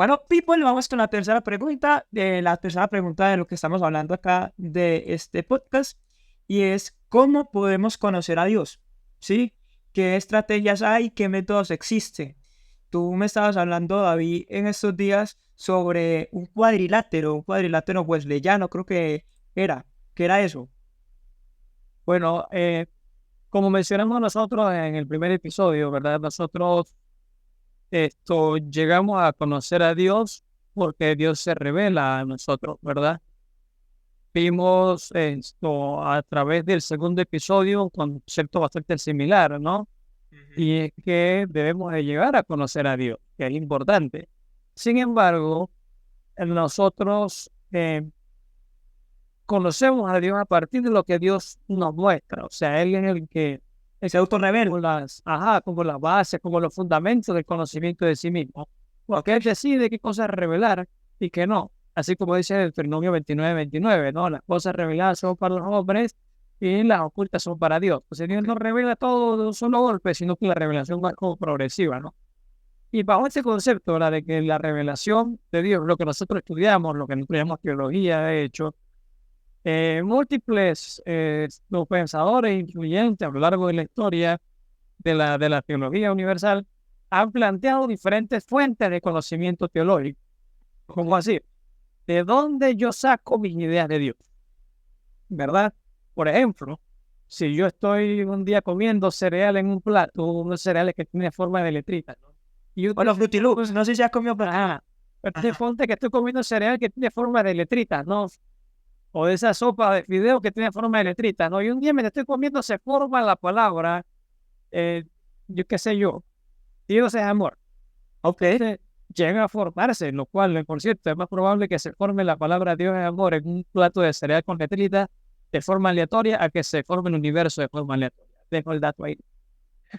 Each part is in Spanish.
Bueno, people, vamos con la tercera pregunta, de lo que estamos hablando acá de este podcast, y es ¿cómo podemos conocer a Dios? ¿Sí? ¿Qué estrategias hay? ¿Qué métodos existen? Tú me estabas hablando, David, en estos días sobre un cuadrilátero wesleyano, creo que era. ¿Qué era eso? Bueno, como mencionamos nosotros en el primer episodio, ¿verdad? Nosotros llegamos a conocer a Dios porque Dios se revela a nosotros, ¿verdad? Vimos esto a través del segundo episodio un concepto bastante similar, ¿no? Y es que debemos de llegar a conocer a Dios, que es importante. Sin embargo, nosotros conocemos a Dios a partir de lo que Dios nos muestra. O sea, Él es el Se que pone autorrevela. como las bases, como los fundamentos del conocimiento de sí mismo. Porque Él decide qué cosas revelar y qué no. Así como dice el Deuteronomio 29:29, ¿no? Las cosas reveladas son para los hombres y las ocultas son para Dios. O sea, Dios no revela todo de un solo golpe, sino que la revelación va como progresiva, ¿no? Y bajo este concepto, ¿verdad? De que la revelación de Dios, lo que nosotros estudiamos, lo que nosotros llamamos teología, de hecho, múltiples los pensadores influyentes a lo largo de la historia de la teología universal han planteado diferentes fuentes de conocimiento teológico. ¿Cómo así? ¿De dónde yo saco mis ideas de Dios? ¿Verdad? Por ejemplo, si yo estoy un día comiendo cereal en un plato, unos cereales que tienen forma de letrita, ¿no? Y yo O los digo, Fruity Loops, no sé si has comido, pero... ajá, pero te Ajá. ponte que estoy comiendo cereal que tiene forma de letrita, ¿no? O de esa sopa de fideo que tiene forma de letrita, ¿no? Y un día me la estoy comiendo, se forma la palabra, eh, yo qué sé yo, Dios es amor. Ok. Entonces llega a formarse, lo cual, por cierto, es más probable que se forme la palabra Dios es amor en un plato de cereal con letrita de forma aleatoria a que se forme el universo de forma aleatoria. Dejo el dato ahí.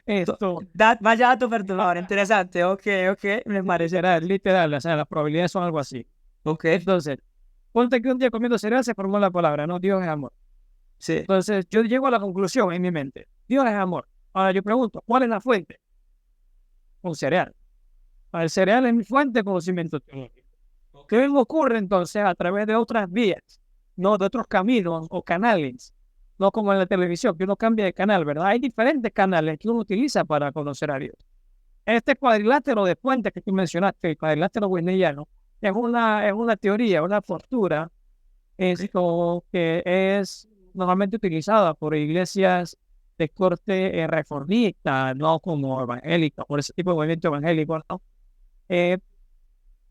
Esto Vaya dato perturbador, interesante. Ok, ok, me parece. literal, o sea, las probabilidades son algo así. Ok, Entonces, ponte que un día comiendo cereal se formó la palabra, ¿no? Dios es amor. sí. Entonces, yo llego a la conclusión en mi mente, Dios es amor. Ahora yo pregunto, ¿cuál es la fuente? Un cereal. El cereal es mi fuente de conocimiento teológico. Ok. ¿Qué me ocurre entonces a través de otras vías, no de otros caminos o canales? No como en la televisión, que uno cambia de canal, ¿verdad? Hay diferentes canales que uno utiliza para conocer a Dios. Este cuadrilátero de fuentes que tú mencionaste, el cuadrilátero wesleyano, es una teoría, una postura, Ok. esto que es normalmente utilizada por iglesias de corte reformista, no como evangélica, por ese tipo de movimiento evangélico, ¿no? Eh,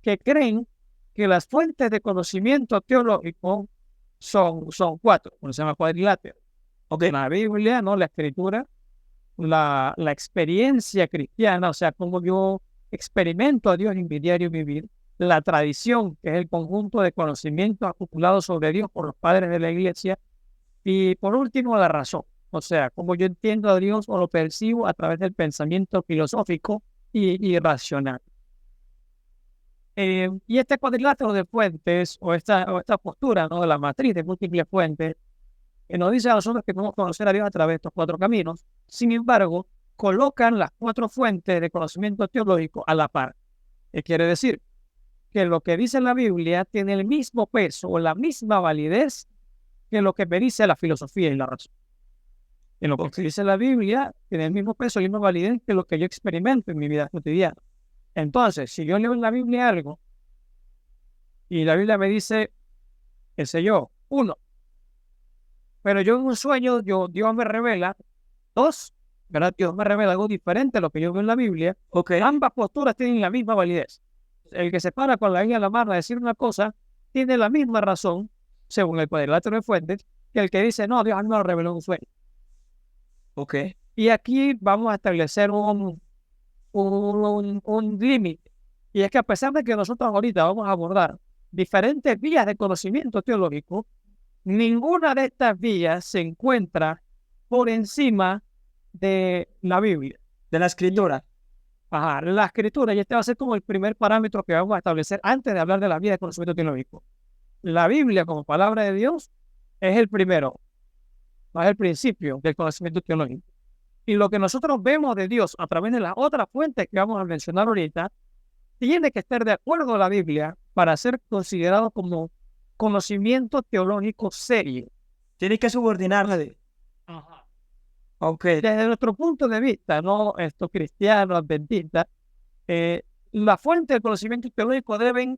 que creen que las fuentes de conocimiento teológico son cuatro, como se llama cuadrilátero. Ok. La Biblia, ¿no? La escritura, la experiencia cristiana, o sea, cómo yo experimento a Dios en mi diario vivir, la tradición, que es el conjunto de conocimientos acumulados sobre Dios por los padres de la iglesia, y por último, la razón, o sea, cómo yo entiendo a Dios o lo percibo a través del pensamiento filosófico y racional. Y este cuadrilátero de fuentes o esta postura, ¿no? De la matriz de múltiples fuentes nos dice a nosotros que podemos conocer a Dios a través de estos cuatro caminos. Sin embargo, colocan las cuatro fuentes de conocimiento teológico a la par. ¿Qué quiere decir? Que lo que dice la Biblia tiene el mismo peso o la misma validez que lo que me dice la filosofía y la razón. En lo que Ok. dice la Biblia tiene el mismo peso y la misma validez que lo que yo experimento en mi vida cotidiana. Entonces, si yo leo en la Biblia algo y la Biblia me dice, qué sé yo, uno, pero yo en un sueño, Dios me revela dos, ¿verdad? Dios me revela algo diferente a lo que yo veo en la Biblia. Ok. Ambas posturas tienen la misma validez. El que se para con la Biblia en la mano a decir una cosa tiene la misma razón, según el cuadrilátero de fuentes, que el que dice, no, Dios a mí me lo reveló en un sueño. Ok. Y aquí vamos a establecer un límite. Y es que a pesar de que nosotros ahorita vamos a abordar diferentes vías de conocimiento teológico, ninguna de estas vías se encuentra por encima de la Biblia. De la Y, escritura. ajá, la escritura, y este va a ser como el primer parámetro que vamos a establecer antes de hablar de la vía de conocimiento teológico. La Biblia como palabra de Dios es el primero, no es el principio del conocimiento teológico. Y lo que nosotros vemos de Dios a través de las otras fuentes que vamos a mencionar ahorita tiene que estar de acuerdo a la Biblia para ser considerado como conocimiento teológico serio. Tiene que subordinarse. Ajá. Ok. Desde nuestro punto de vista, ¿no? Estos cristianos, adventistas, la fuente del conocimiento teológico deben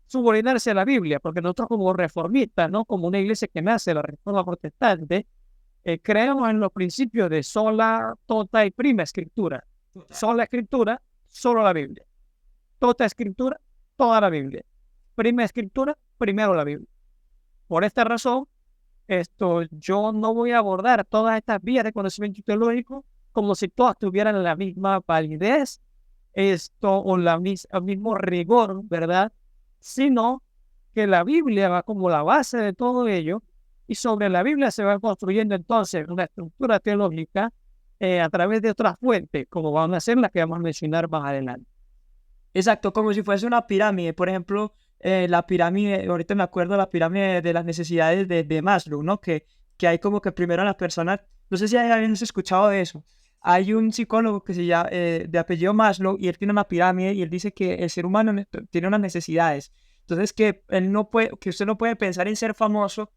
subordinarse a la Biblia, porque nosotros como reformistas, ¿no? Como una iglesia que nace de la Reforma Protestante, creemos en los principios de sola, tota y prima escritura. Sola escritura, solo la Biblia. Tota escritura, toda la Biblia. Prima escritura, primero la Biblia. Por esta razón, yo no voy a abordar todas estas vías de conocimiento teológico como si todas tuvieran la misma validez, o el mismo rigor, ¿verdad? Sino que la Biblia va como la base de todo ello, y sobre la Biblia se va construyendo entonces una estructura teológica a través de otras fuentes, como van a ser las que vamos a mencionar más adelante. Exacto, como si fuese una pirámide. Por ejemplo, la pirámide, ahorita me acuerdo de la pirámide de las necesidades de Maslow, ¿no? Que hay como que primero las personas, no sé si habéis escuchado de eso. Hay un psicólogo que se llama, de apellido Maslow, y él tiene una pirámide y él dice que el ser humano tiene unas necesidades. Entonces que usted no puede pensar en ser famoso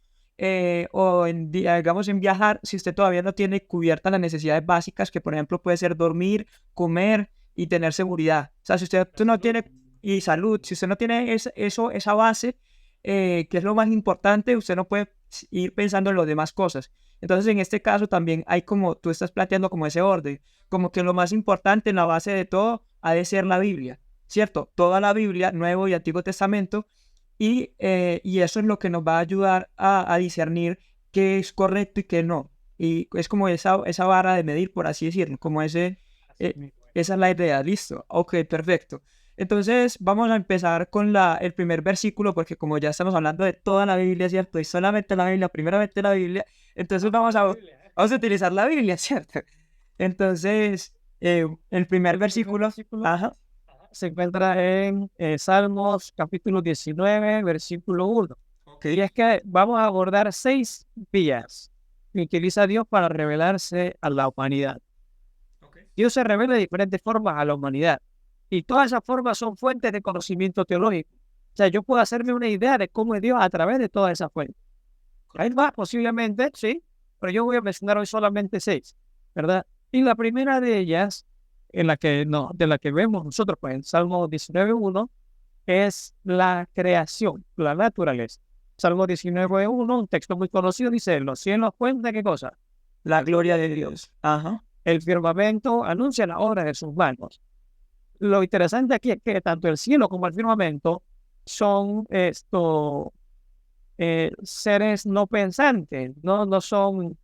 o digamos en viajar si usted todavía no tiene cubiertas las necesidades básicas, que por ejemplo puede ser dormir, comer y tener seguridad. O sea, si usted no tiene, y salud, si usted no tiene esa base, que es lo más importante, usted no puede ir pensando en las demás cosas. Entonces, en este caso también hay como, tú estás planteando como ese orden, como que lo más importante en la base de todo ha de ser la Biblia, ¿cierto? Toda la Biblia, Nuevo y Antiguo Testamento, y eso es lo que nos va a ayudar a discernir qué es correcto y qué no. Y es como esa vara de medir, por así decirlo, como esa es la idea, listo. Ok, perfecto. Entonces vamos a empezar con el primer versículo, porque como ya estamos hablando de toda la Biblia, ¿cierto? Y solamente la Biblia, primeramente la Biblia, entonces vamos a utilizar la Biblia, ¿cierto? Entonces, el primer versículo, ajá, se encuentra en Salmos capítulo 19, versículo 1. okay. Y es que vamos a abordar 6 vías que utiliza Dios para revelarse a la humanidad. Okay. Dios se revela de diferentes formas a la humanidad, y todas esas formas son fuentes de conocimiento teológico. O sea, yo puedo hacerme una idea de cómo es Dios a través de todas esas fuentes. Hay más posiblemente, sí, pero yo voy a mencionar hoy solamente 6, ¿verdad? Y la primera de ellas, de la que vemos nosotros, pues en Salmo 19.1, es la creación, la naturaleza. Salmo 19.1, un texto muy conocido, dice: los cielos cuentan, ¿qué cosa? La gloria de Dios. Ajá. El firmamento anuncia la obra de sus manos. Lo interesante aquí es que tanto el cielo como el firmamento son seres no pensantes, no son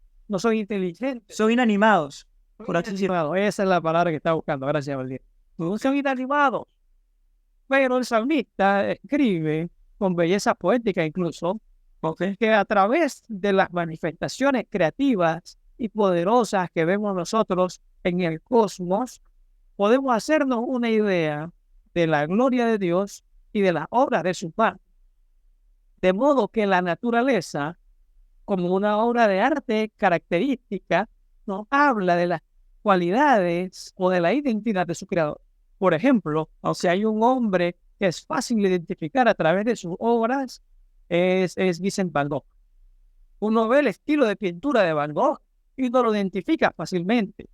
inteligentes. Son inanimados, por así decirlo. Esa es la palabra que está buscando, gracias, Valdir. No son inanimados. Pero el salmista escribe con belleza poética incluso, Okay. que a través de las manifestaciones creativas y poderosas que vemos nosotros en el cosmos, podemos hacernos una idea de la gloria de Dios y de las obras de su mano. De modo que la naturaleza, como una obra de arte característica, nos habla de las cualidades o de la identidad de su creador. Por ejemplo, si hay un hombre que es fácil de identificar a través de sus obras, es Vincent Van Gogh. Uno ve el estilo de pintura de Van Gogh y uno lo identifica fácilmente.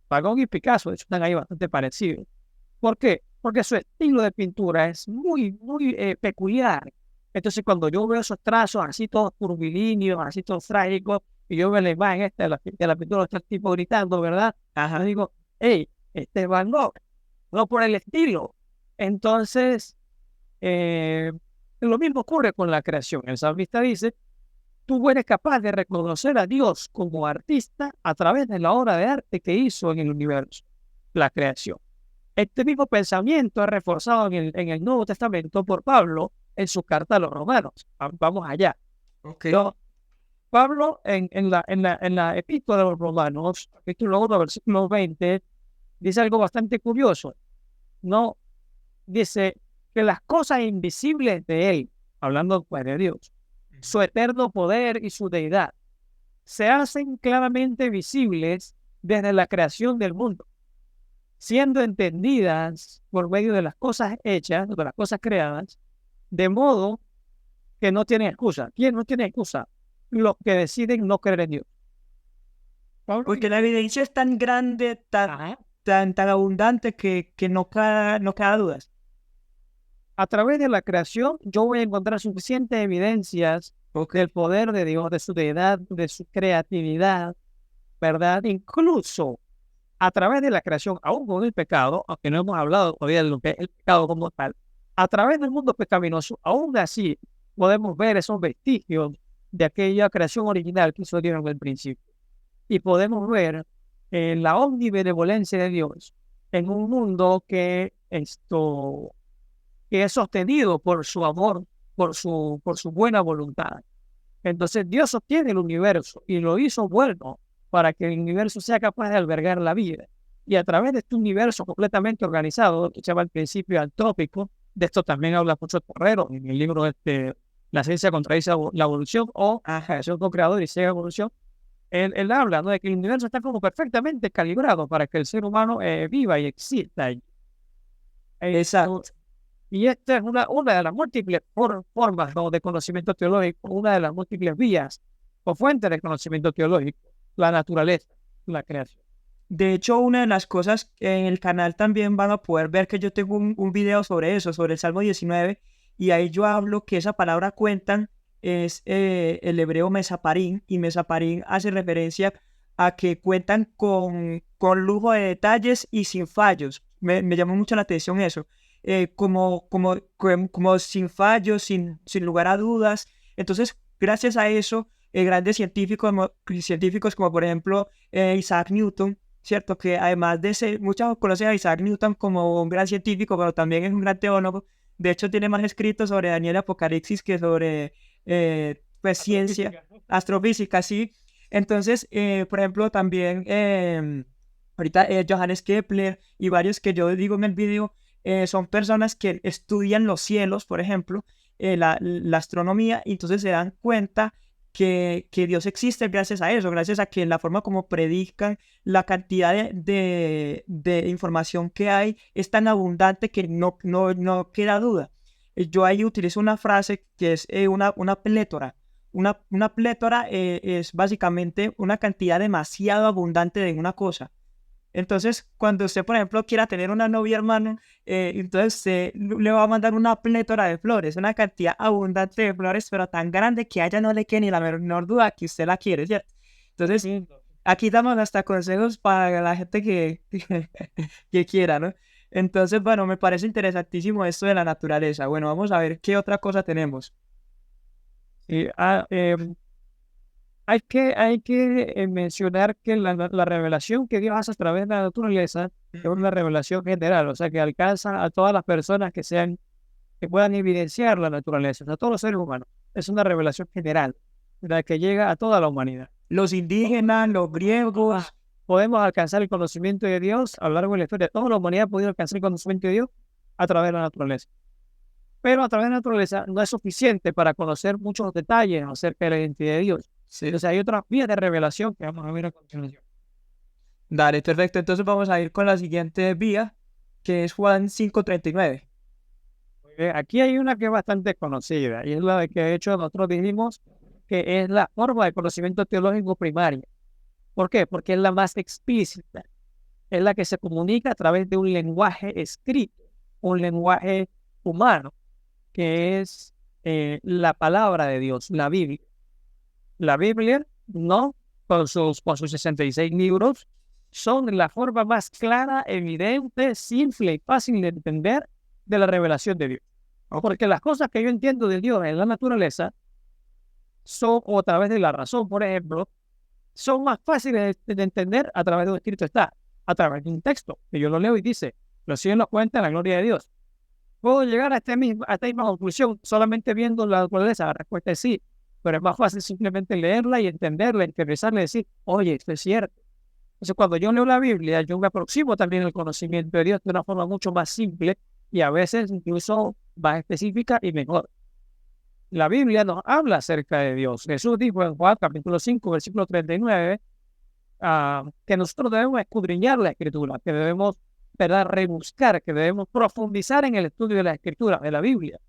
Van Gogh y Picasso, de hecho, están ahí bastante parecidos. ¿Por qué? Porque su estilo de pintura es muy, muy peculiar. Entonces, cuando yo veo esos trazos así todos curvilíneos, así todos trágicos, y yo veo la imagen esta de la pintura, está el tipo gritando, ¿verdad? Ajá. Yo digo, hey, este es Van Gogh, no por el estilo. Entonces, lo mismo ocurre con la creación. El salmista dice: tú eres capaz de reconocer a Dios como artista a través de la obra de arte que hizo en el universo, la creación. Este mismo pensamiento es reforzado en el Nuevo Testamento por Pablo en su carta a los romanos. Vamos allá. Okay. Pablo en la epístola de los romanos, capítulo 1, versículo 20, dice algo bastante curioso. No, dice que las cosas invisibles de él, hablando pues de Dios, su eterno poder y su deidad, se hacen claramente visibles desde la creación del mundo. siendo entendidas por medio de las cosas hechas, de las cosas creadas, de modo que no tienen excusa. ¿Quién no tiene excusa? Los que deciden no creer en Dios. Porque la evidencia es tan grande, Ajá. tan abundante que no queda dudas. A través de la creación, yo voy a encontrar suficientes evidencias del poder de Dios, de su deidad, de su creatividad, ¿verdad? Incluso a través de la creación, aún con el pecado, aunque no hemos hablado todavía de lo que es el pecado como tal, a través del mundo pecaminoso, aún así podemos ver esos vestigios de aquella creación original que hizo Dios en el principio. Y podemos ver la omnibenevolencia de Dios en un mundo que es sostenido por su amor, por su buena voluntad. Entonces Dios sostiene el universo y lo hizo bueno para que el universo sea capaz de albergar la vida. Y a través de este universo completamente organizado, que se llama el principio antrópico, de esto también habla mucho Torrero en el libro La ciencia contradice la evolución o Creación con creador y ciega evolución. Él habla, ¿no?, de que el universo está como perfectamente calibrado para que el ser humano viva y exista. Exacto. Y esta es una de las múltiples formas, ¿no?, de conocimiento teológico, una de las múltiples vías o fuentes de conocimiento teológico, la naturaleza, la creación. De hecho, una de las cosas en el canal también van a poder ver que yo tengo un video sobre eso, sobre el Salmo 19, y ahí yo hablo que esa palabra cuentan es el hebreo mesaparín, y mesaparín hace referencia a que cuentan con lujo de detalles y sin fallos. Me llamó mucho la atención eso. Como sin fallos, sin lugar a dudas. Entonces, gracias a eso, grandes científicos como por ejemplo Isaac Newton, ¿cierto? Que además de ser, muchos conocen a Isaac Newton como un gran científico, pero también es un gran teólogo. De hecho, tiene más escritos sobre Daniel y Apocalipsis que sobre pues, ciencia, astrofísica, sí. Entonces, por ejemplo, también ahorita Johannes Kepler y varios que yo digo en el video, son personas que estudian los cielos, por ejemplo, la astronomía, y entonces se dan cuenta que Dios existe gracias a eso, gracias a que la forma como predican, la cantidad de información que hay es tan abundante que no queda duda. Yo ahí utilizo una frase que es una plétora. Una plétora es básicamente una cantidad demasiado abundante de una cosa. Entonces, cuando usted, por ejemplo, quiera tener una novia, hermano, entonces le va a mandar una plétora de flores, una cantidad abundante de flores, pero tan grande que a ella no le quede ni la menor duda que usted la quiere, ¿cierto? Entonces, aquí damos hasta consejos para la gente que quiera, ¿no? Entonces, bueno, me parece interesantísimo esto de la naturaleza. Bueno, vamos a ver qué otra cosa tenemos. Hay que mencionar que la revelación que Dios hace a través de la naturaleza es una revelación general, o sea, que alcanza a todas las personas que puedan evidenciar la naturaleza, a todos los seres humanos. Es una revelación general, la que llega a toda la humanidad. Los indígenas, los griegos. Podemos alcanzar el conocimiento de Dios a lo largo de la historia. Toda la humanidad ha podido alcanzar el conocimiento de Dios a través de la naturaleza. Pero a través de la naturaleza no es suficiente para conocer muchos detalles acerca de la identidad de Dios. Sí. O sea, hay otras vías de revelación que vamos a ver a continuación. Dale, perfecto. Entonces vamos a ir con la siguiente vía, que es Juan 5:39. Aquí hay una que es bastante conocida, y es la de que de hecho nosotros dijimos que es la forma de conocimiento teológico primaria. ¿Por qué? Porque es la más explícita. Es la que se comunica a través de un lenguaje escrito, un lenguaje humano, que es la palabra de Dios, la Biblia. La Biblia, no, con sus 66 libros, son la forma más clara, evidente, simple y fácil de entender de la revelación de Dios. Porque las cosas que yo entiendo de Dios en la naturaleza son, o a través de la razón, por ejemplo, son más fáciles de entender a través de un escrito, está a través de un texto, que yo lo leo y dice, los cielos cuentan la gloria de Dios. ¿Puedo llegar a esta misma conclusión solamente viendo la naturaleza? La respuesta es sí, pero es más fácil simplemente leerla y entenderla, interesarla y decir, oye, esto es cierto. Entonces, cuando yo leo la Biblia, yo me aproximo también al conocimiento de Dios de una forma mucho más simple y a veces incluso más específica y mejor. La Biblia nos habla acerca de Dios. Jesús dijo en Juan capítulo 5, versículo 39, que nosotros debemos escudriñar la Escritura, que debemos ¿verdad?, rebuscar, que debemos profundizar en el estudio de la Escritura, de la Biblia.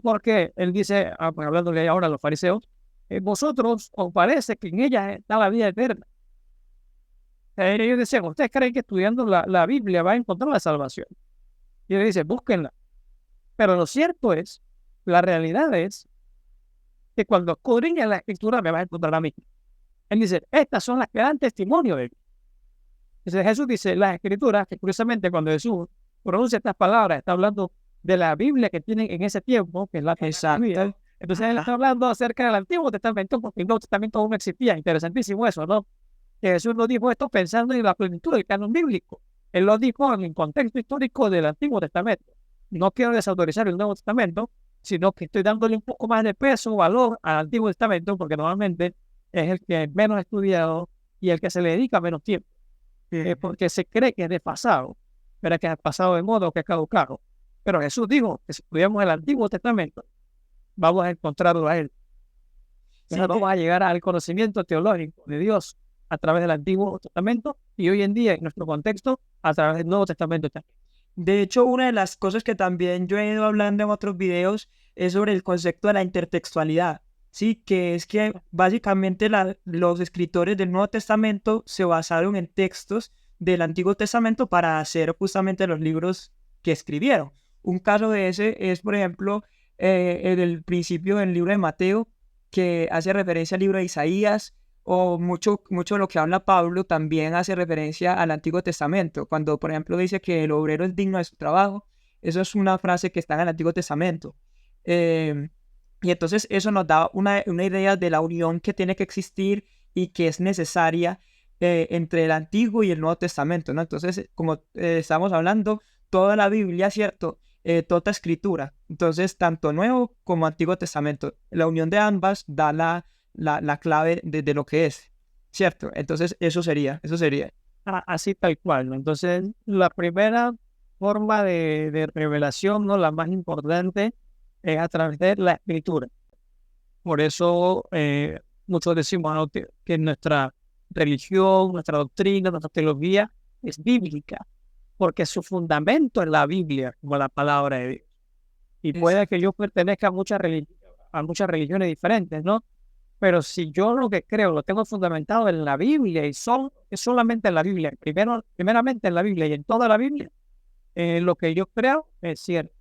Porque él dice, hablándole ahora a los fariseos, vosotros os parece que en ella está la vida eterna. Ellos decían, ¿ustedes creen que estudiando la Biblia va a encontrar la salvación? Y él dice, búsquenla. Pero lo cierto es, la realidad es, que cuando escudriñas la Escritura me vas a encontrar a mí. Él dice, estas son las que dan testimonio de mí. Entonces Jesús dice, las Escrituras, que curiosamente cuando Jesús pronuncia estas palabras, está hablando de la Biblia que tienen en ese tiempo, que es la Biblia. Entonces él está hablando acerca del Antiguo Testamento, porque el Nuevo Testamento aún no existía. Interesantísimo eso, ¿no? Que Jesús no dijo esto pensando en la plenitud del canon bíblico. Él lo dijo en el contexto histórico del Antiguo Testamento. No quiero desautorizar el Nuevo Testamento, sino que estoy dándole un poco más de peso, valor al Antiguo Testamento, porque normalmente es el que es menos estudiado y el que se le dedica menos tiempo. Porque se cree que es desfasado, pero que es pasado de modo, que es caducado. Pero Jesús dijo que si estudiamos el Antiguo Testamento, vamos a encontrarlo a Él. Entonces vamos a llegar al conocimiento teológico de Dios a través del Antiguo Testamento y hoy en día, en nuestro contexto, a través del Nuevo Testamento también. De hecho, una de las cosas que también yo he ido hablando en otros videos es sobre el concepto de la intertextualidad, ¿sí? Que es que básicamente los escritores del Nuevo Testamento se basaron en textos del Antiguo Testamento para hacer justamente los libros que escribieron. Un caso de ese es, por ejemplo, en el principio del libro de Mateo, que hace referencia al libro de Isaías, o mucho de lo que habla Pablo también hace referencia al Antiguo Testamento. Cuando, por ejemplo, dice que el obrero es digno de su trabajo, eso es una frase que está en el Antiguo Testamento. Y entonces eso nos da una idea de la unión que tiene que existir y que es necesaria entre el Antiguo y el Nuevo Testamento, ¿no? Entonces, como estamos hablando, toda la Biblia, ¿cierto? Toda escritura. Entonces, tanto Nuevo como Antiguo Testamento. La unión de ambas da la clave de lo que es, ¿cierto? Entonces, eso sería. Así tal cual, ¿no? Entonces, la primera forma de revelación, ¿no?, la más importante, es a través de la Escritura. Por eso, muchos decimos, ¿no?, que nuestra religión, nuestra doctrina, nuestra teología es bíblica, porque su fundamento es la Biblia, como la palabra de Dios. Y puede que yo pertenezca a muchas religiones diferentes, ¿no? Pero si yo lo que creo lo tengo fundamentado en la Biblia y es solamente en la Biblia, primeramente en la Biblia y en toda la Biblia, lo que yo creo es cierto.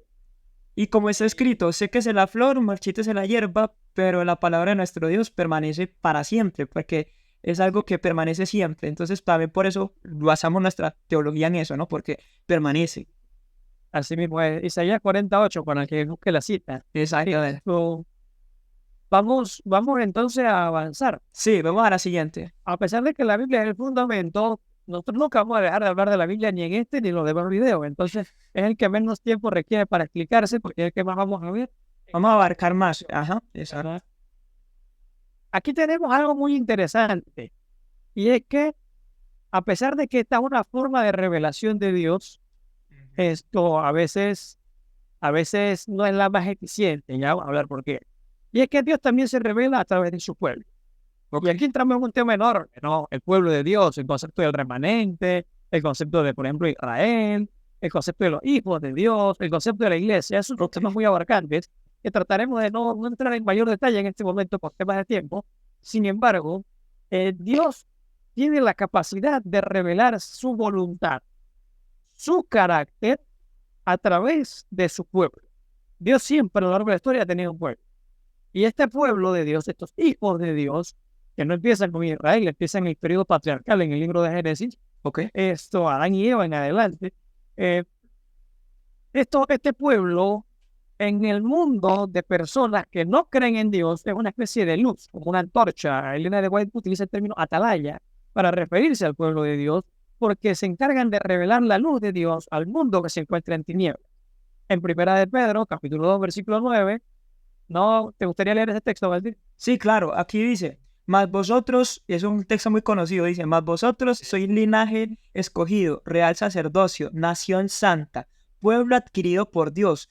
Y como está escrito, séquese la flor, marchítese la hierba, pero la palabra de nuestro Dios permanece para siempre, porque es algo que permanece siempre. Entonces también por eso basamos nuestra teología en eso, ¿no? Porque permanece. Así mismo es Isaías 48, con el que busque la cita. Exacto. Vamos entonces a avanzar. Sí, vamos a la siguiente. A pesar de que la Biblia es el fundamento, nosotros nunca vamos a dejar de hablar de la Biblia ni en este ni en los demás videos. Entonces, es el que menos tiempo requiere para explicarse, porque es el que más vamos a ver. Vamos a abarcar más. Ajá, exacto. Aquí tenemos algo muy interesante, y es que, a pesar de que esta es una forma de revelación de Dios, esto a veces no es la más eficiente. Ya vamos a hablar por qué. Y es que Dios también se revela a través de su pueblo. Y aquí entramos en un tema enorme, ¿no? El pueblo de Dios, el concepto del remanente, el concepto de, por ejemplo, Israel, el concepto de los hijos de Dios, el concepto de la iglesia. Esos son temas muy abarcantes que trataremos de no entrar en mayor detalle en este momento por temas de tiempo. Sin embargo, Dios tiene la capacidad de revelar su voluntad, su carácter a través de su pueblo. Dios siempre a lo largo de la historia ha tenido un pueblo. Y este pueblo de Dios, estos hijos de Dios, que no empiezan con Israel, empiezan en el periodo patriarcal, en el libro de Génesis, Adán y Eva en adelante. Este pueblo, en el mundo de personas que no creen en Dios, es una especie de luz, como una antorcha. Elena de White utiliza el término atalaya para referirse al pueblo de Dios, porque se encargan de revelar la luz de Dios al mundo que se encuentra en tinieblas. En Primera de Pedro, capítulo 2, versículo 9, ¿no te gustaría leer ese texto, Valdir? Sí, claro, aquí dice, mas vosotros, es un texto muy conocido, dice, mas vosotros sois linaje escogido, real sacerdocio, nación santa, pueblo adquirido por Dios,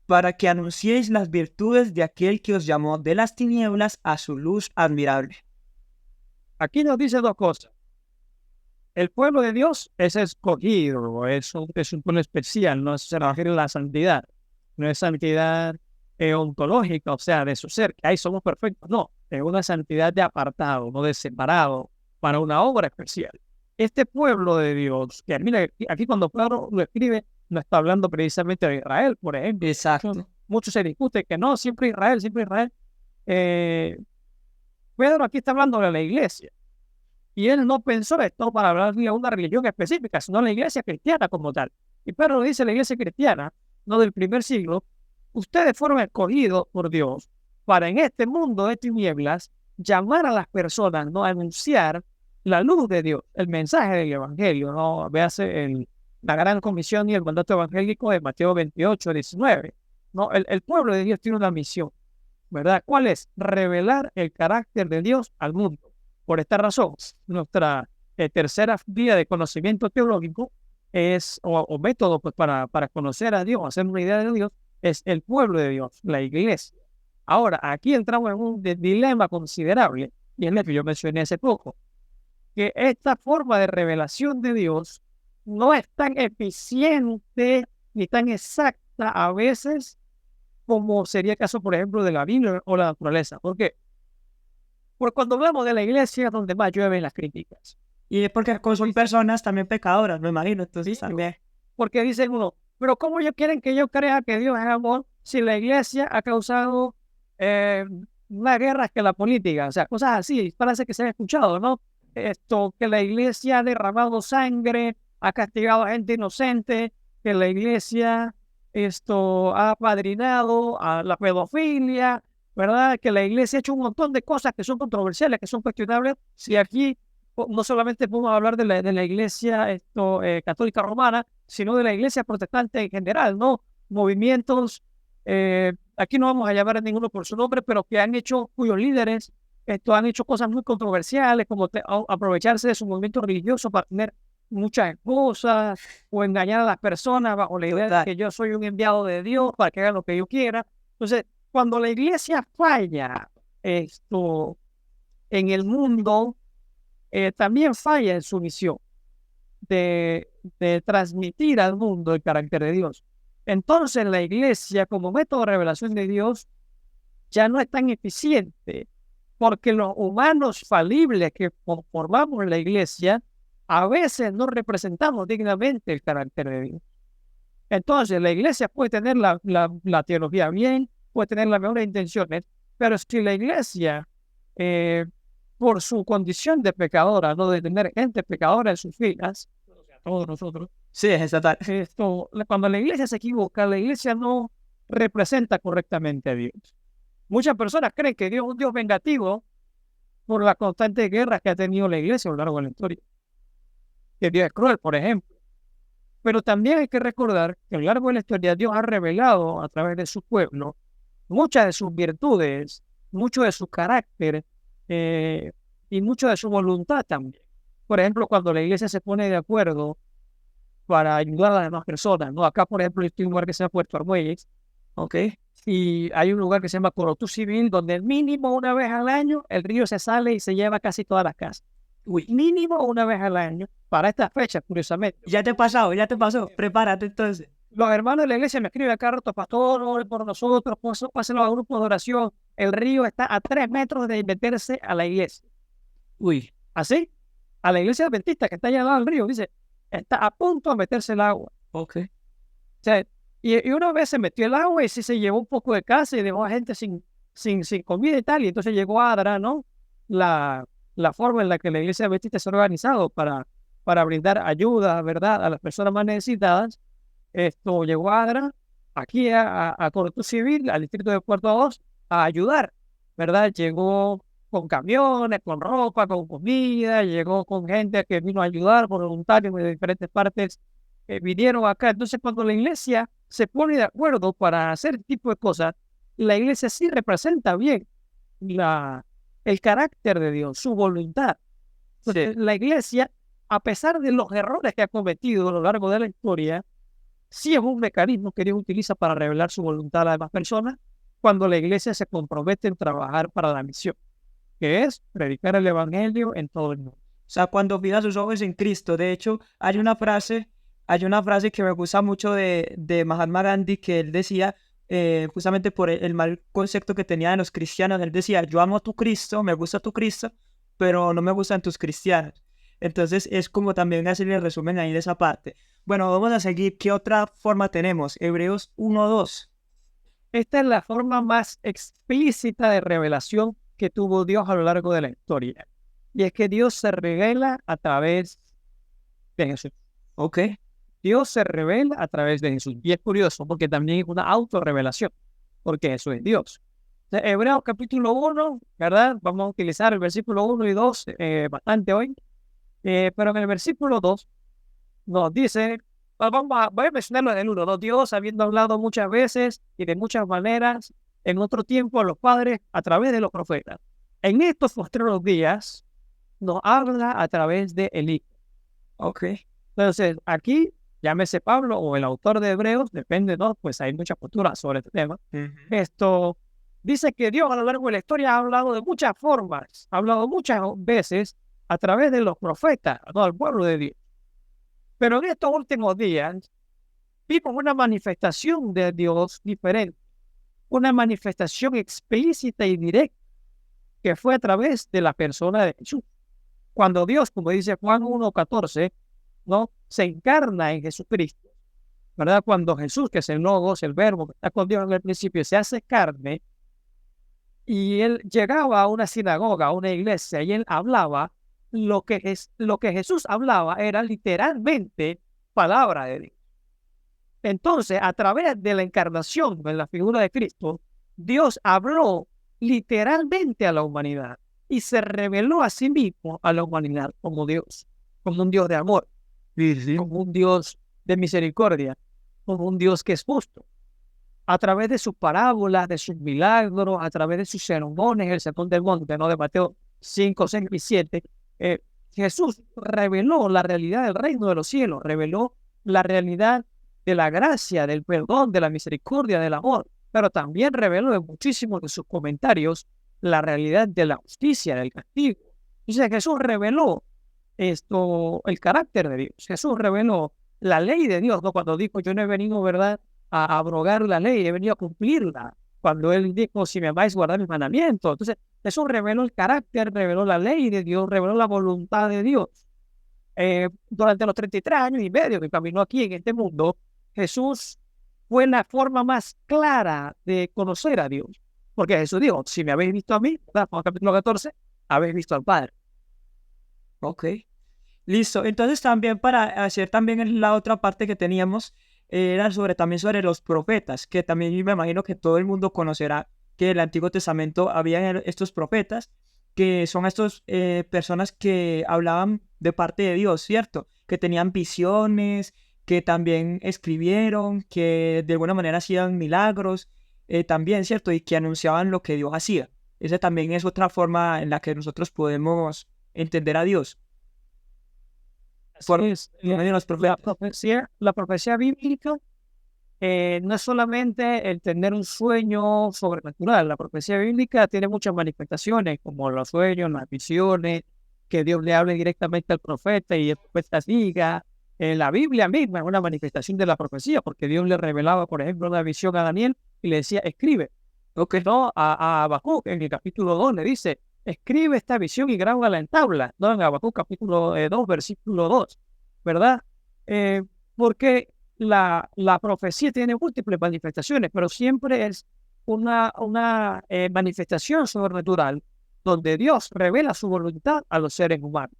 para que anunciéis las virtudes de aquel que os llamó de las tinieblas a su luz admirable. Aquí nos dice dos cosas. el pueblo de Dios es escogido, es un pueblo especial, no se refiere a la santidad, no es santidad ontológica, o sea, de su ser, que ahí somos perfectos, no, es una santidad de apartado, no de separado, para una obra especial. Este pueblo de Dios, que mira, aquí cuando Pedro lo escribe, no está hablando precisamente de Israel, por ejemplo. Exacto. Muchos se discuten que no, siempre Israel, siempre Israel. Pedro aquí está hablando de la iglesia. Y él no pensó esto para hablar de una religión específica, sino la iglesia cristiana como tal. Y Pedro dice la iglesia cristiana, no del primer siglo, ustedes fueron escogidos por Dios para en este mundo de tinieblas llamar a las personas, no a anunciar la luz de Dios, el mensaje del evangelio, no véase la gran comisión y el mandato evangélico de Mateo 28, 19. No, el pueblo de Dios tiene una misión, ¿verdad? ¿Cuál es? Revelar el carácter de Dios al mundo. Por esta razón, nuestra tercera vía de conocimiento teológico es, o método pues, para conocer a Dios, hacer una idea de Dios, es el pueblo de Dios, la iglesia. Ahora, aquí entramos en un dilema considerable, y es lo que yo mencioné hace poco, que esta forma de revelación de Dios no es tan eficiente ni tan exacta a veces como sería el caso, por ejemplo, de la Biblia o la naturaleza. ¿Por qué? Porque cuando hablamos de la iglesia es donde más llueven las críticas. Y es porque son personas también pecadoras, me imagino, entonces también. Porque dicen uno, pero ¿cómo ellos quieren que yo crea que Dios es amor si la iglesia ha causado más guerras que la política? O sea, cosas así, parece que se han escuchado, ¿no? Esto, que la iglesia ha derramado sangre, ha castigado a gente inocente, que la iglesia ha apadrinado a la pedofilia, ¿verdad? Que la iglesia ha hecho un montón de cosas que son controversiales, que son cuestionables. Si aquí no solamente podemos hablar de la iglesia católica romana, sino de la iglesia protestante en general, ¿no? Movimientos, aquí no vamos a llamar a ninguno por su nombre, pero que han hecho, cuyos líderes han hecho cosas muy controversiales, como aprovecharse de su movimiento religioso para tener muchas esposas o engañar a las personas bajo la idea de que yo soy un enviado de Dios para que hagan lo que yo quiera. Entonces, cuando la iglesia falla en el mundo, también falla en su misión de transmitir al mundo el carácter de Dios. Entonces, la iglesia, como método de revelación de Dios, ya no es tan eficiente, porque los humanos falibles que formamos la iglesia, a veces no representamos dignamente el carácter de Dios. Entonces, la iglesia puede tener la teología bien, puede tener las mejores intenciones, pero si la iglesia, por su condición de pecadora, no de tener gente pecadora en sus filas, todos nosotros, sí, es total. Cuando la iglesia se equivoca, la iglesia no representa correctamente a Dios. Muchas personas creen que Dios es un Dios vengativo por las constantes guerras que ha tenido la iglesia a lo largo de la historia. Que Dios es cruel, por ejemplo. Pero también hay que recordar que a lo largo de la historia Dios ha revelado a través de su pueblo muchas de sus virtudes, mucho de su carácter y mucho de su voluntad también. Por ejemplo, cuando la iglesia se pone de acuerdo para ayudar a las demás personas, ¿no? Acá, por ejemplo, estoy en un lugar que se llama Puerto Armuelles, ¿ok? Y hay un lugar que se llama Corotú Civil, donde mínimo una vez al año el río se sale y se lleva casi todas las casas. Uy, mínimo una vez al año, para esta fecha, curiosamente. Ya te pasó, prepárate entonces. Los hermanos de la iglesia me escriben acá rato, pastor, ore por nosotros, pásenlo a grupos de oración. El río está a 3 metros de meterse a la iglesia. Uy. ¿Así? A la iglesia adventista que está allá al lado del río, dice, está a punto de meterse el agua. Ok. O sea, y una vez se metió el agua y sí se llevó un poco de casa y dejó a gente sin comida y tal. Y entonces llegó Adra, ¿no? La forma en la que la iglesia adventista se ha organizado para brindar ayuda, ¿verdad?, a las personas más necesitadas. Llegó Adra aquí a Corotú Civil, al distrito de Puerto 2, a ayudar, ¿verdad? Llegó con camiones, con ropa, con comida, llegó con gente que vino a ayudar, por voluntarios de diferentes partes, vinieron acá. Entonces, cuando la iglesia se pone de acuerdo para hacer este tipo de cosas, la iglesia sí representa bien el carácter de Dios, su voluntad. Entonces, la iglesia, a pesar de los errores que ha cometido a lo largo de la historia, sí es un mecanismo que Dios utiliza para revelar su voluntad a las demás personas cuando la iglesia se compromete en trabajar para la misión, que es predicar el evangelio en todo el mundo. O sea, cuando fija sus ojos en Cristo. De hecho, hay una frase que me gusta mucho de Mahatma Gandhi, que él decía, justamente por el mal concepto que tenía de los cristianos, él decía, yo amo a tu Cristo, me gusta tu Cristo, pero no me gustan tus cristianos. Entonces es como también hacer el resumen ahí de esa parte. Bueno, vamos a seguir. ¿Qué otra forma tenemos? Hebreos 1:2. Esta es la forma más explícita de revelación que tuvo Dios a lo largo de la historia. Y es que Dios se revela a través de Jesús. Ok. Dios se revela a través de Jesús. Y es curioso porque también es una autorrevelación, porque Jesús es Dios. Entonces, Hebreos capítulo 1, ¿verdad? Vamos a utilizar el versículo 1 y 2 bastante hoy. Pero en el versículo 2 nos dice, voy a mencionarlo en el 1, ¿no? Dios, habiendo hablado muchas veces y de muchas maneras en otro tiempo a los padres a través de los profetas. En estos postreros días nos habla a través de el Hijo. Ok. Entonces, aquí, llámese Pablo o el autor de Hebreos, depende, ¿no? Pues hay muchas posturas sobre este tema. Esto dice que Dios a lo largo de la historia ha hablado de muchas formas, ha hablado muchas veces a través de los profetas, ¿no? Al pueblo de Dios. Pero en estos últimos días vimos una manifestación de Dios diferente, una manifestación explícita y directa que fue a través de la persona de Jesús. Cuando Dios, como dice Juan 1:14, ¿no? Se encarna en Jesucristo, ¿verdad? Cuando Jesús, que es el Logos, el Verbo, que está con Dios en el principio, se hace carne, y él llegaba a una sinagoga, a una iglesia, y él hablaba, lo que Jesús hablaba era literalmente palabra de Dios. Entonces, a través de la encarnación en la figura de Cristo, Dios habló literalmente a la humanidad y se reveló a sí mismo a la humanidad como Dios, como un Dios de amor, como un Dios de misericordia, como un Dios que es justo. A través de sus parábolas, de sus milagros, a través de sus sermones, el sermón del monte, ¿no? De Mateo 5, 6 y 7, Jesús reveló la realidad del reino de los cielos, reveló la realidad de la gracia, del perdón, de la misericordia, del amor, pero también reveló en muchísimos de sus comentarios la realidad de la justicia, del castigo. Entonces Jesús reveló el carácter de Dios. Jesús reveló la ley de Dios, ¿no? Cuando dijo, yo no he venido, ¿verdad?, a abrogar la ley, he venido a cumplirla. Cuando él dijo, si me amáis, guardad mis mandamientos. Entonces Jesús reveló el carácter, reveló la ley de Dios, reveló la voluntad de Dios. Durante los 33 años y medio que caminó aquí en este mundo, Jesús fue la forma más clara de conocer a Dios. Porque Jesús dijo, si me habéis visto a mí, ¿verdad? Juan capítulo 14, habéis visto al Padre. Ok. Listo. Entonces también para hacer también la otra parte que teníamos, era también sobre los profetas, que también yo me imagino que todo el mundo conocerá que en el Antiguo Testamento había estos profetas, que son estas personas que hablaban de parte de Dios, ¿cierto? Que tenían visiones, que también escribieron, que de alguna manera hacían milagros, también, ¿cierto? Y que anunciaban lo que Dios hacía. Esa también es otra forma en la que nosotros podemos entender a Dios. Por medio de los profetas. La profecía bíblica no es solamente el tener un sueño sobrenatural. La profecía bíblica tiene muchas manifestaciones, como los sueños, las visiones, que Dios le hable directamente al profeta y el profeta diga. La Biblia misma es una manifestación de la profecía, porque Dios le revelaba, por ejemplo, una visión a Daniel y le decía, escribe. Lo que no, a Habacuc en el capítulo 2 le dice, escribe esta visión y grábala en tabla, ¿no? En Habacuc capítulo 2, versículo 2, ¿verdad? Porque la profecía tiene múltiples manifestaciones, pero siempre es una manifestación sobrenatural donde Dios revela su voluntad a los seres humanos.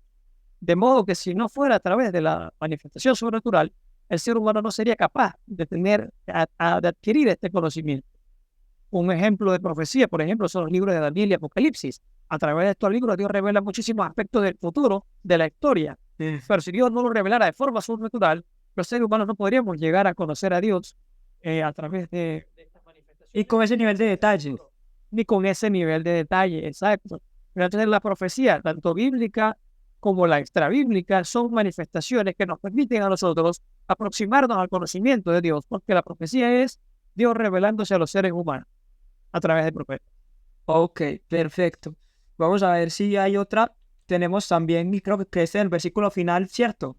De modo que si no fuera a través de la manifestación sobrenatural, el ser humano no sería capaz de de adquirir este conocimiento. Un ejemplo de profecía, por ejemplo, son los libros de Daniel y Apocalipsis. A través de estos libros Dios revela muchísimos aspectos del futuro, de la historia. Pero si Dios no lo revelara de forma sobrenatural, los seres humanos no podríamos llegar a conocer a Dios a través de estas manifestaciones. Y con ese nivel de detalle. Ni con ese nivel de detalle, exacto. Pero entonces la profecía, tanto bíblica como la extrabíblica, son manifestaciones que nos permiten a nosotros aproximarnos al conocimiento de Dios, porque la profecía es Dios revelándose a los seres humanos a través del profeta. Ok, perfecto. Vamos a ver si hay otra. tenemos también, y creo que este es el versículo final, ¿cierto?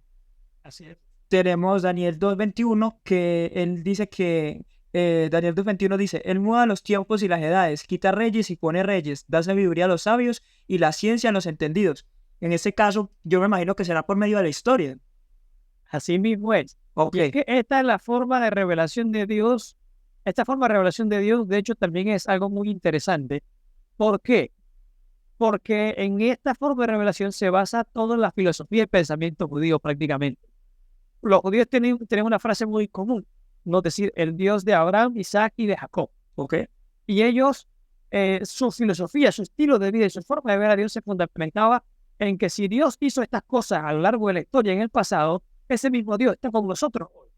Así es. Tenemos Daniel 2:21, que él dice que, Daniel 2:21 dice, Él muda los tiempos y las edades, quita reyes y pone reyes, da sabiduría a los sabios y la ciencia a los entendidos. En este caso, yo me imagino que será por medio de la historia. Así mismo es. Ok, Y es que esta es la forma de revelación de Dios. Esta forma de revelación de Dios, de hecho, también es algo muy interesante. ¿Por qué? Porque en esta forma de revelación se basa toda la filosofía y el pensamiento judío prácticamente. Los judíos tienen una frase muy común, no decir el Dios de Abraham, Isaac y de Jacob. ok. Y ellos, su filosofía, su estilo de vida y su forma de ver a Dios se fundamentaba en que si Dios hizo estas cosas a lo largo de la historia en el pasado, ese mismo Dios está con nosotros hoy.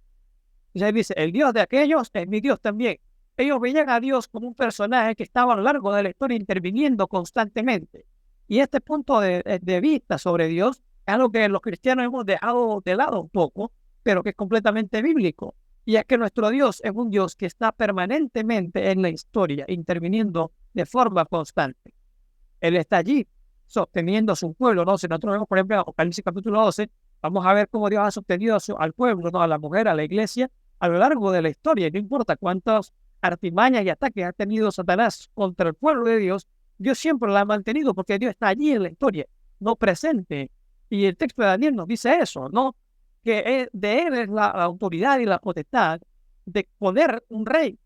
Y ahí dice, el Dios de aquellos es mi Dios también. Ellos veían a Dios como un personaje que estaba a lo largo de la historia interviniendo constantemente. Y este punto de vista sobre Dios es algo que los cristianos hemos dejado de lado un poco, pero que es completamente bíblico. Y es que nuestro Dios es un Dios que está permanentemente en la historia, interviniendo de forma constante. Él está allí sosteniendo a su pueblo, ¿no? Si nosotros vemos, por ejemplo, Apocalipsis capítulo 12, vamos a ver cómo Dios ha sostenido al pueblo, ¿no? A la mujer, a la iglesia, a lo largo de la historia. No importa cuántas artimañas y ataques ha tenido Satanás contra el pueblo de Dios, Dios siempre la ha mantenido porque Dios está allí en la historia, no presente. Y el texto de Daniel nos dice eso, ¿no? Que de él es la autoridad y la potestad de poner un rey,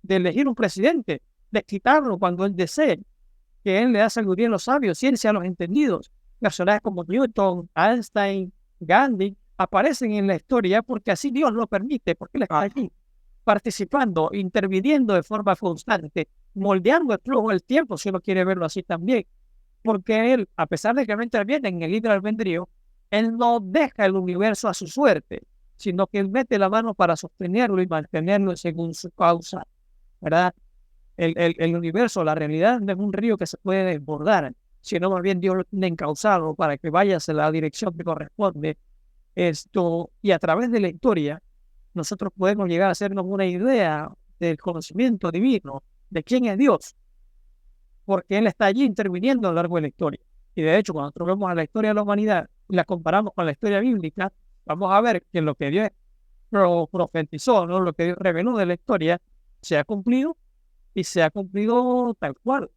de elegir un presidente, de quitarlo cuando él desee, que él le da sabiduría a los sabios, ciencia a los entendidos. Personajes como Newton, Einstein, Gandhi aparecen en la historia porque así Dios lo permite, porque él está allí participando, interviniendo de forma constante, moldeando el flujo del tiempo, si uno quiere verlo así también. Porque él, a pesar de que no interviene en el libre albedrío, él no deja el universo a su suerte, sino que él mete la mano para sostenerlo y mantenerlo según su causa, ¿verdad? El universo, la realidad, no es un río que se puede desbordar, sino más bien Dios lo tiene encauzado para que vaya hacia la dirección que corresponde. Y a través de la historia, nosotros podemos llegar a hacernos una idea del conocimiento divino, de quién es Dios, porque Él está allí interviniendo a lo largo de la historia. Y de hecho, cuando nosotros vemos a la historia de la humanidad y la comparamos con la historia bíblica, vamos a ver que lo que Dios profetizó, ¿no? Lo que Dios reveló de la historia, se ha cumplido y se ha cumplido tal cual.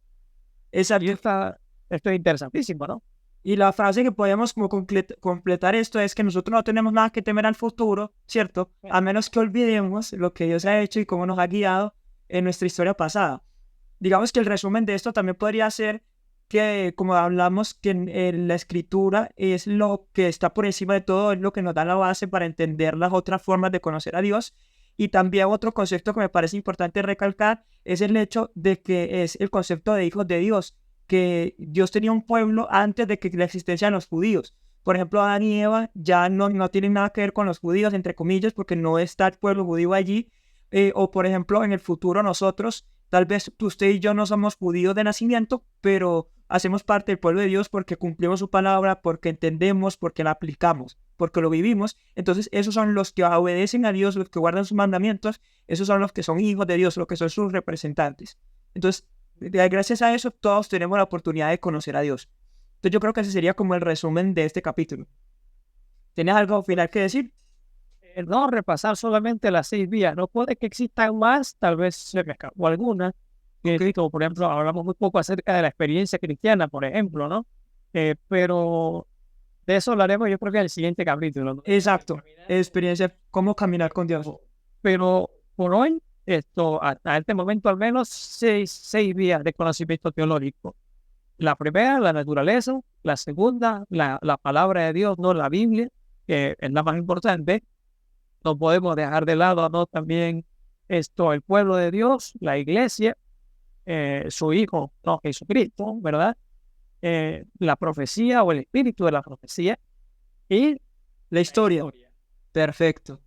Exacto. Y esto es interesantísimo, ¿no? Y la frase que podemos como completar esto es que nosotros no tenemos nada que temer al futuro, ¿cierto? A menos que olvidemos lo que Dios ha hecho y cómo nos ha guiado en nuestra historia pasada. Digamos que el resumen de esto también podría ser que, como hablamos, que en la escritura es lo que está por encima de todo, es lo que nos da la base para entender las otras formas de conocer a Dios. Y también otro concepto que me parece importante recalcar es el hecho de que es el concepto de hijos de Dios, que Dios tenía un pueblo antes de que la existencia de los judíos. Por ejemplo, Adán y Eva ya no tienen nada que ver con los judíos, entre comillas, porque no está el pueblo judío allí. O por ejemplo, en el futuro nosotros, tal vez usted y yo no somos judíos de nacimiento, pero hacemos parte del pueblo de Dios porque cumplimos su palabra, porque entendemos, porque la aplicamos, porque lo vivimos. Entonces esos son los que obedecen a Dios, los que guardan sus mandamientos, esos son los que son hijos de Dios, los que son sus representantes. Entonces, gracias a eso todos tenemos la oportunidad de conocer a Dios. Entonces yo creo que ese sería como el resumen de este capítulo. ¿Tienes algo final que decir? No repasar solamente las 6 vías, no puede que existan más, tal vez se me escapó alguna, como por ejemplo, hablamos muy poco acerca de la experiencia cristiana, por ejemplo, ¿no? Pero de eso hablaremos yo creo que en el siguiente capítulo, ¿no? Exacto, experiencia, cómo caminar con Dios. Pero por hoy, hasta este momento al menos 6 vías de conocimiento teológico. La primera, la naturaleza; la segunda, la palabra de Dios, no la Biblia, que es la más importante. No podemos dejar de lado, ¿no? También el pueblo de Dios, la iglesia, su Hijo, ¿no? Jesucristo, ¿verdad? La profecía o el espíritu de la profecía y la historia. Perfecto.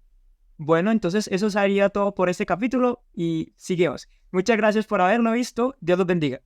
Bueno, entonces eso sería todo por este capítulo y seguimos. Muchas gracias por haberlo visto. Dios los bendiga.